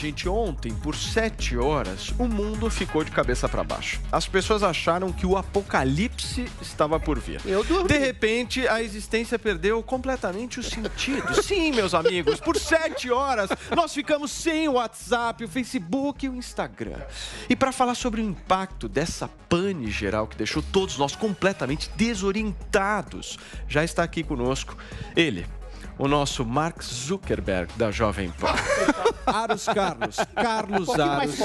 gente, ontem, por 7 horas, o mundo ficou de cabeça para baixo. As pessoas acharam que o apocalipse estava por vir. De repente, a existência perdeu completamente o sentido. Sim, meus amigos, por 7 horas, nós ficamos sem o WhatsApp, o Facebook e o Instagram. E para falar sobre o impacto dessa pane geral que deixou todos nós completamente desorientados, já está aqui conosco ele, o nosso Mark Zuckerberg da Jovem Pan. Carlos Aros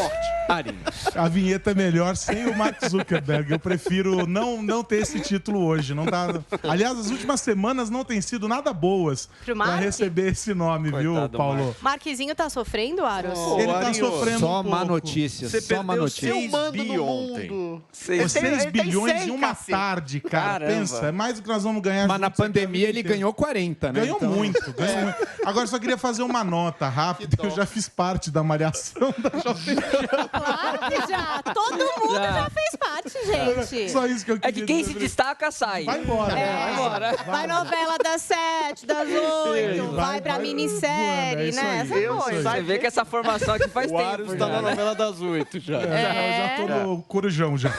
Arins. A vinheta é melhor sem o Mark Zuckerberg. Eu prefiro não ter esse título hoje. Não tá... Aliás, as últimas semanas não têm sido nada boas para receber esse nome, viu, Paulo? Marquezinho tá sofrendo, Aros? Ele tá sofrendo Só um pouco. má notícia. Você Só má perdeu notícia. 6 bi ontem. 6 bilhões tem 100, em uma cacete. tarde, cara. Caramba. Pensa, é mais do que nós vamos ganhar. Mas na juntos aqui a pandemia vida ele inteira. ganhou 40, né? Ganhou Então- muito, ganhou muito. Agora, só queria fazer uma nota rápida. Eu já fiz parte da malhação da Jovem Pan. Claro que já. Todo mundo já fez parte, gente. Só isso que eu É queria que quem se dizer. destaca sai. Vai embora. Vai embora. Vai novela das 7, das 8, vai pra minissérie, isso né? aí, Essa é isso coisa. aí. Você vê que essa formação aqui faz O tempo. Aros já, tá na né? novela das 8 já. Eu já tô no corujão já.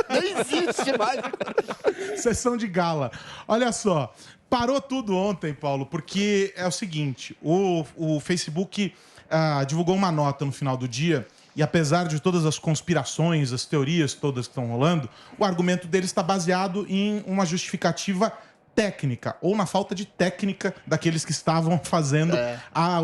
Nem existe mais. Sessão de gala. Olha só, parou tudo ontem, Paulo, porque é o seguinte, o Facebook divulgou uma nota no final do dia e apesar de todas as conspirações, as teorias todas que estão rolando, o argumento deles está baseado em uma justificativa técnica, ou na falta de técnica daqueles que estavam fazendo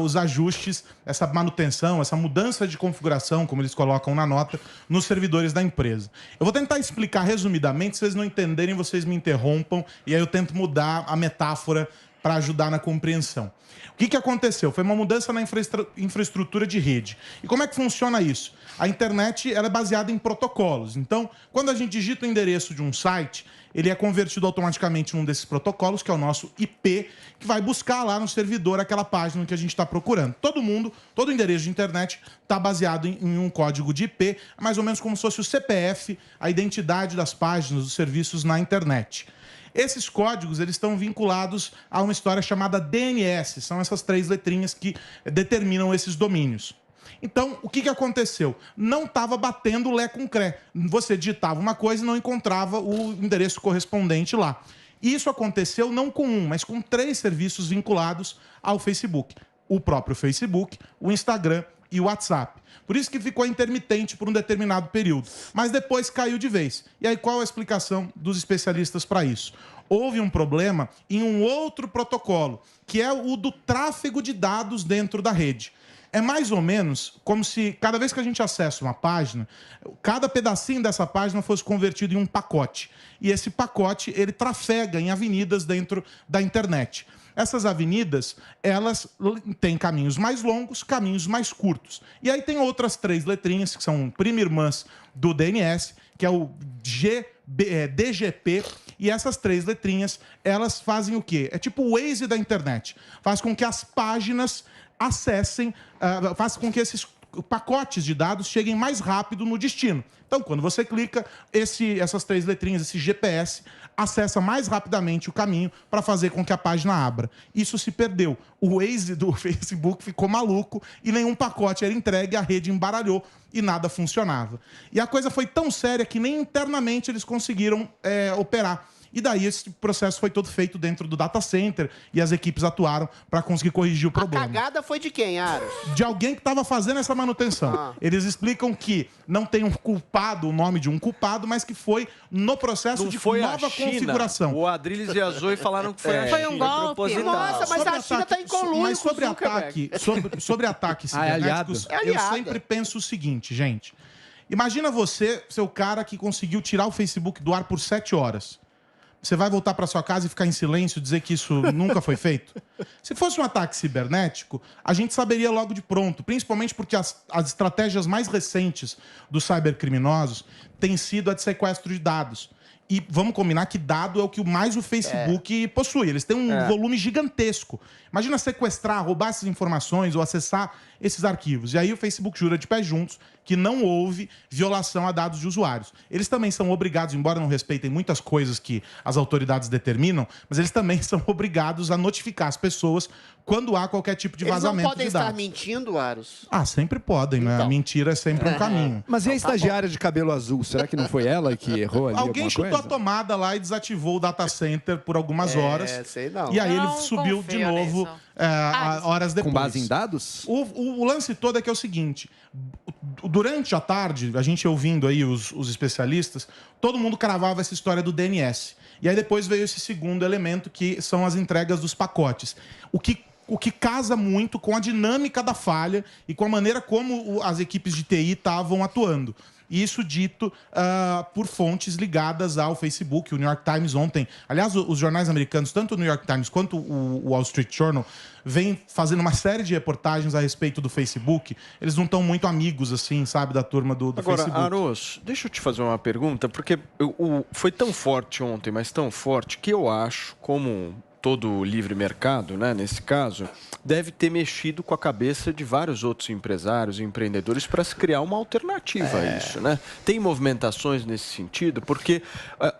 os ajustes, essa manutenção, essa mudança de configuração, como eles colocam na nota, nos servidores da empresa. Eu vou tentar explicar resumidamente, se vocês não entenderem, vocês me interrompam, e aí eu tento mudar a metáfora para ajudar na compreensão. O que aconteceu? Foi uma mudança na infraestrutura de rede. E como é que funciona isso? A internet ela é baseada em protocolos. Então, quando a gente digita o endereço de um site, ele é convertido automaticamente num desses protocolos, que é o nosso IP, que vai buscar lá no servidor aquela página que a gente está procurando. Todo endereço de internet está baseado em um código de IP, mais ou menos como se fosse o CPF, a identidade das páginas, dos serviços na internet. Esses códigos eles estão vinculados a uma história chamada DNS, são essas 3 letrinhas que determinam esses domínios. Então, o que aconteceu? Não estava batendo Lé com Cré. Você digitava uma coisa e não encontrava o endereço correspondente lá. Isso aconteceu não com um, mas com 3 serviços vinculados ao Facebook. O próprio Facebook, o Instagram e o WhatsApp. Por isso que ficou intermitente por um determinado período. Mas depois caiu de vez. E aí qual a explicação dos especialistas para isso? Houve um problema em um outro protocolo, que é o do tráfego de dados dentro da rede. É mais ou menos como se cada vez que a gente acessa uma página, cada pedacinho dessa página fosse convertido em um pacote. E esse pacote, ele trafega em avenidas dentro da internet. Essas avenidas, elas têm caminhos mais longos, caminhos mais curtos. E aí tem outras 3 letrinhas, que são prima irmãs do DNS, que é o DGP. E essas 3 letrinhas, elas fazem o quê? É tipo o Waze da internet. Faz com que as páginas acessem, faz com que esses pacotes de dados cheguem mais rápido no destino. Então, quando você clica, essas 3 letrinhas, esse GPS, acessa mais rapidamente o caminho para fazer com que a página abra. Isso se perdeu. O Waze do Facebook ficou maluco e nenhum pacote era entregue, a rede embaralhou e nada funcionava. E a coisa foi tão séria que nem internamente eles conseguiram operar. E daí esse processo foi todo feito dentro do data center e as equipes atuaram para conseguir corrigir o problema. A cagada foi de quem, Aros? De alguém que estava fazendo essa manutenção. Eles explicam que não tem um culpado, o nome de um culpado, mas que foi no processo Não de foi a nova China. configuração. O Adriles e a Zoe falaram que foi a Foi China. um golpe. Proposital. Nossa, mas Sobre a China tá em conluio Mas com o sobre Zuckerberg. ataque, sobre ataques Ah, é cibernéticos, aliado? É eu aliado. sempre penso o seguinte, gente. Imagina você ser o cara que conseguiu tirar o Facebook do ar por 7 horas. Você vai voltar para sua casa e ficar em silêncio e dizer que isso nunca foi feito? Se fosse um ataque cibernético, a gente saberia logo de pronto, principalmente porque as estratégias mais recentes dos cybercriminosos têm sido a de sequestro de dados. E vamos combinar que dado é o que mais o Facebook possui. Eles têm um volume gigantesco. Imagina sequestrar, roubar essas informações ou acessar esses arquivos. E aí o Facebook jura de pé juntos que não houve violação a dados de usuários. Eles também são obrigados, embora não respeitem muitas coisas que as autoridades determinam, mas eles também são obrigados a notificar as pessoas quando há qualquer tipo de Eles não vazamento podem de estar dados. mentindo, Aros? Ah, sempre podem, né? A Então. mentira é sempre um caminho. Mas e a estagiária de cabelo azul? Será que não foi ela que errou ali Alguém alguma chutou coisa? a tomada lá e desativou o data center por algumas horas. Sei não. E aí ele Não subiu de confio novo nisso. horas depois. Com base em dados? O lance todo é que é o seguinte: durante a tarde, a gente ouvindo aí os especialistas, todo mundo cravava essa história do DNS. E aí depois veio esse segundo elemento, que são as entregas dos pacotes. O que casa muito com a dinâmica da falha e com a maneira como as equipes de TI estavam atuando. Isso dito por fontes ligadas ao Facebook, o New York Times ontem. Aliás, os jornais americanos, tanto o New York Times quanto o Wall Street Journal, vêm fazendo uma série de reportagens a respeito do Facebook. Eles não estão muito amigos, assim, sabe, da turma do Agora, Facebook. Aros, deixa eu te fazer uma pergunta, porque foi tão forte ontem, mas tão forte, que eu acho, como todo livre mercado, né, nesse caso, deve ter mexido com a cabeça de vários outros empresários e empreendedores para se criar uma alternativa a isso, né? Tem movimentações nesse sentido, porque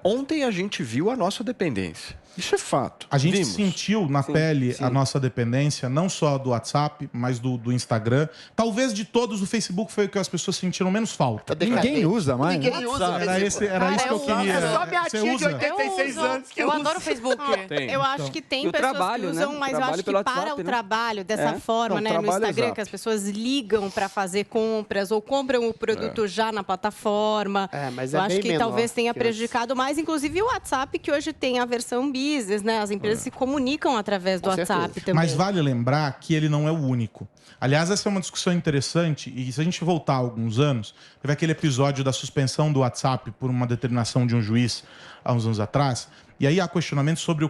ontem a gente viu a nossa dependência. Isso é fato. A gente Vimos. sentiu na pele a nossa dependência, não só do WhatsApp, mas do Instagram. Talvez de todos, o Facebook foi o que as pessoas sentiram menos falta. Ninguém usa mais. Ninguém usa. Era isso que eu queria. É só minha Você tia de usa? 86 anos que Eu usa. adoro o Facebook. Tem. Eu acho que tem E o pessoas trabalho, que usam, né? mas eu Trabalho acho que pelo para WhatsApp, o né? trabalho dessa É. forma, Não, né, no trabalho Instagram, exato. que as pessoas ligam para fazer compras ou compram o produto já na plataforma. Mas eu é acho bem que menor talvez tenha que prejudicado mais, inclusive o WhatsApp, que hoje tem a versão business, né? As empresas se comunicam através do Com certeza. WhatsApp também. Mas vale lembrar que ele não é o único. Aliás, essa é uma discussão interessante, e se a gente voltar alguns anos, teve aquele episódio da suspensão do WhatsApp por uma determinação de um juiz há uns anos atrás, e aí há questionamento sobre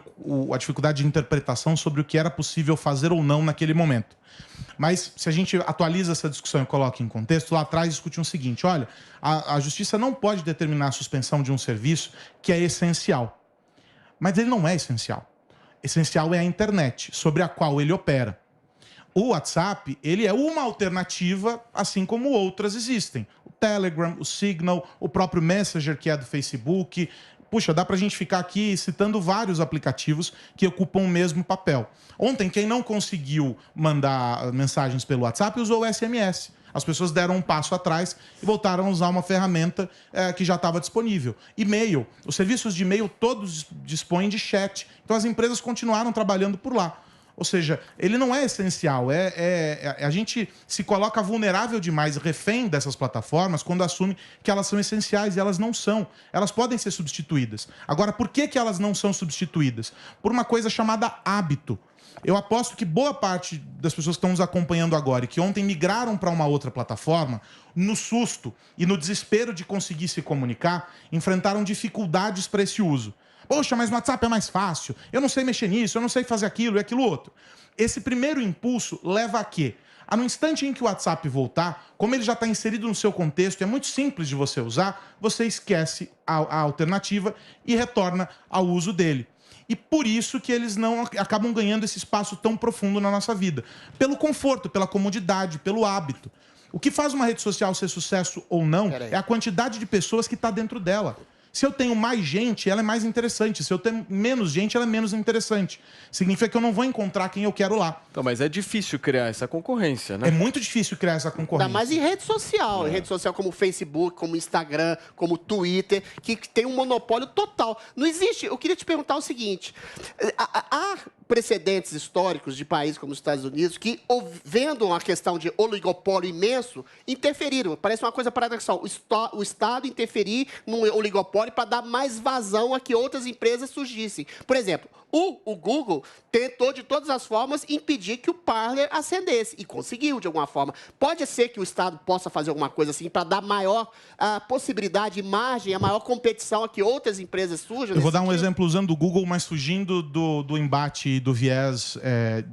a dificuldade de interpretação sobre o que era possível fazer ou não naquele momento. Mas se a gente atualiza essa discussão e coloca em contexto, lá atrás discutiam o seguinte: olha, a justiça não pode determinar a suspensão de um serviço que é essencial. Mas ele não é essencial. Essencial é a internet, sobre a qual ele opera. O WhatsApp, ele é uma alternativa, assim como outras existem. O Telegram, o Signal, o próprio Messenger, que é do Facebook. Puxa, dá pra gente ficar aqui citando vários aplicativos que ocupam o mesmo papel. Ontem, quem não conseguiu mandar mensagens pelo WhatsApp usou o SMS. As pessoas deram um passo atrás e voltaram a usar uma ferramenta que já estava disponível. E-mail. Os serviços de e-mail todos dispõem de chat. Então, as empresas continuaram trabalhando por lá. Ou seja, ele não é essencial. A gente se coloca vulnerável demais, refém dessas plataformas, quando assume que elas são essenciais, e elas não são. Elas podem ser substituídas. Agora, por que elas não são substituídas? Por uma coisa chamada hábito. Eu aposto que boa parte das pessoas que estão nos acompanhando agora e que ontem migraram para uma outra plataforma, no susto e no desespero de conseguir se comunicar, enfrentaram dificuldades para esse uso. Poxa, mas no WhatsApp é mais fácil, eu não sei mexer nisso, eu não sei fazer aquilo e aquilo outro. Esse primeiro impulso leva a quê? No instante em que o WhatsApp voltar, como ele já está inserido no seu contexto, é muito simples de você usar, você esquece a alternativa e retorna ao uso dele. E por isso que eles não acabam ganhando esse espaço tão profundo na nossa vida. Pelo conforto, pela comodidade, pelo hábito. O que faz uma rede social ser sucesso ou não é a quantidade de pessoas que está dentro dela. Se eu tenho mais gente, ela é mais interessante. Se eu tenho menos gente, ela é menos interessante. Significa que eu não vou encontrar quem eu quero lá. Então, mas é difícil criar essa concorrência, né? É muito difícil criar essa concorrência. Ainda mais em rede social. Em rede social como Facebook, como Instagram, como Twitter, que tem um monopólio total. Não existe. Eu queria te perguntar o seguinte: há precedentes históricos de países como os Estados Unidos que, vendo a questão de oligopólio imenso, interferiram. Parece uma coisa paradoxal. O Estado interferir num oligopólio para dar mais vazão a que outras empresas surgissem. Por exemplo, o Google tentou, de todas as formas, impedir que o Parler ascendesse. E conseguiu, de alguma forma. Pode ser que o Estado possa fazer alguma coisa assim para dar maior possibilidade, margem, a maior competição a que outras empresas surjam? Eu vou dar um exemplo usando o Google, mas fugindo do embate e do viés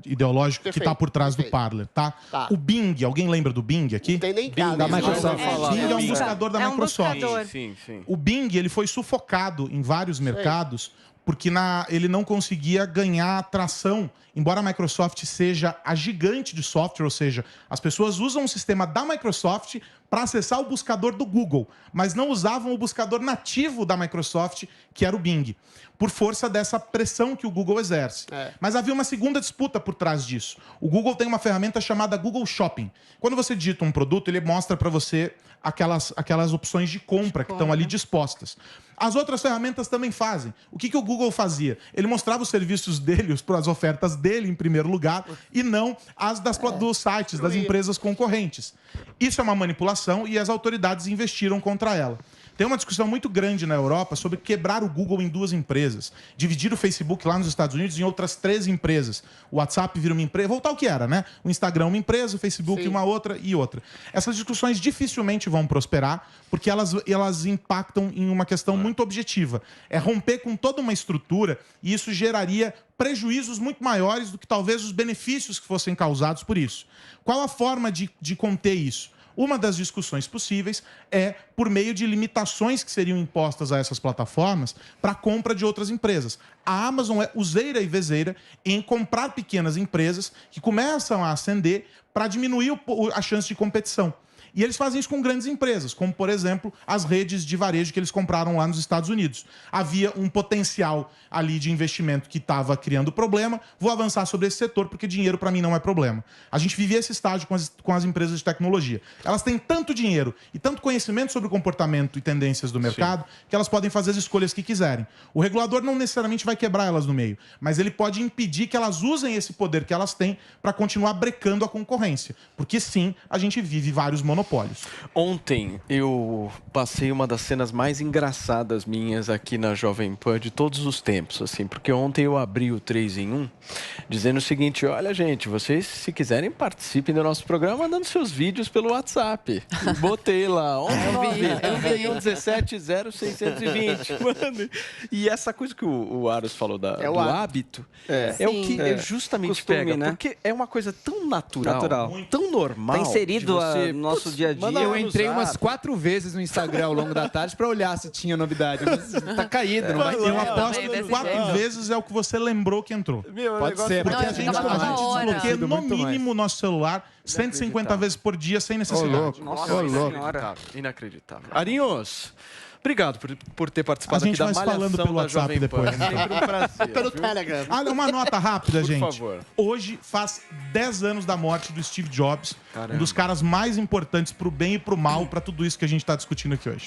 ideológico que está por trás do Parler, tá? O Bing, alguém lembra do Bing aqui? Não tem nem cara. Da Microsoft. Bing é um buscador da Microsoft. Buscador. Sim. O Bing ele foi sufocado em vários mercados porque ele não conseguia ganhar tração, embora a Microsoft seja a gigante de software, ou seja, as pessoas usam o sistema da Microsoft para acessar o buscador do Google, mas não usavam o buscador nativo da Microsoft, que era o Bing, por força dessa pressão que o Google exerce. Mas havia uma segunda disputa por trás disso. O Google tem uma ferramenta chamada Google Shopping. Quando você digita um produto, ele mostra para você aquelas opções de compra que estão ali dispostas. As outras ferramentas também fazem. O que o Google fazia? Ele mostrava os serviços dele, as ofertas dele em primeiro lugar, e não as dos sites, das empresas concorrentes. Isso é uma manipulação e as autoridades investiram contra ela. Tem uma discussão muito grande na Europa sobre quebrar o Google em 2 empresas. Dividir o Facebook lá nos Estados Unidos em outras 3 empresas. O WhatsApp vira uma empresa. Voltar ao que era, né? O Instagram uma empresa, o Facebook uma outra e outra. Essas discussões dificilmente vão prosperar porque elas impactam em uma questão muito objetiva. É romper com toda uma estrutura e isso geraria prejuízos muito maiores do que talvez os benefícios que fossem causados por isso. Qual a forma de conter isso? Uma das discussões possíveis é por meio de limitações que seriam impostas a essas plataformas para a compra de outras empresas. A Amazon é useira e vezeira em comprar pequenas empresas que começam a ascender para diminuir a chance de competição. E eles fazem isso com grandes empresas, como, por exemplo, as redes de varejo que eles compraram lá nos Estados Unidos. Havia um potencial ali de investimento que estava criando problema. Vou avançar sobre esse setor, porque dinheiro, para mim, não é problema. A gente vivia esse estágio com as empresas de tecnologia. Elas têm tanto dinheiro e tanto conhecimento sobre o comportamento e tendências do mercado que elas podem fazer as escolhas que quiserem. O regulador não necessariamente vai quebrar elas no meio, mas ele pode impedir que elas usem esse poder que elas têm para continuar brecando a concorrência. Porque, sim, a gente vive vários monopólios. Ontem eu passei uma das cenas mais engraçadas minhas aqui na Jovem Pan de todos os tempos, assim, porque ontem eu abri o 3 em 1 dizendo o seguinte: olha, gente, vocês, se quiserem, participem do nosso programa mandando seus vídeos pelo WhatsApp. Botei lá, 11-9-117-0620. Mano, e essa coisa que o Aros falou do hábito é o que justamente Costume, pega, né? porque é uma coisa tão natural. Tão normal. Tá inserido de você, no nosso dia a dia. Eu entrei umas 4 vezes no Instagram ao longo da tarde pra olhar se tinha novidade. Mas tá caído, não vai ter. Eu aposto que 4 vezes é o que você lembrou que entrou. Pode ser, Porque porque a gente desbloqueia no mínimo o nosso celular 150 vezes por dia sem necessidade. Nossa senhora. Inacreditável. Arinhos, obrigado por ter participado A aqui gente da vai se Malhação falando pelo da WhatsApp Jovem Pan. depois, É sempre um prazer. Pelo viu? Telegram. Olha, uma nota rápida, Por gente. favor. Hoje faz 10 anos da morte do Steve Jobs, Caramba. um dos caras mais importantes pro bem e pro mal para tudo isso que a gente está discutindo aqui hoje.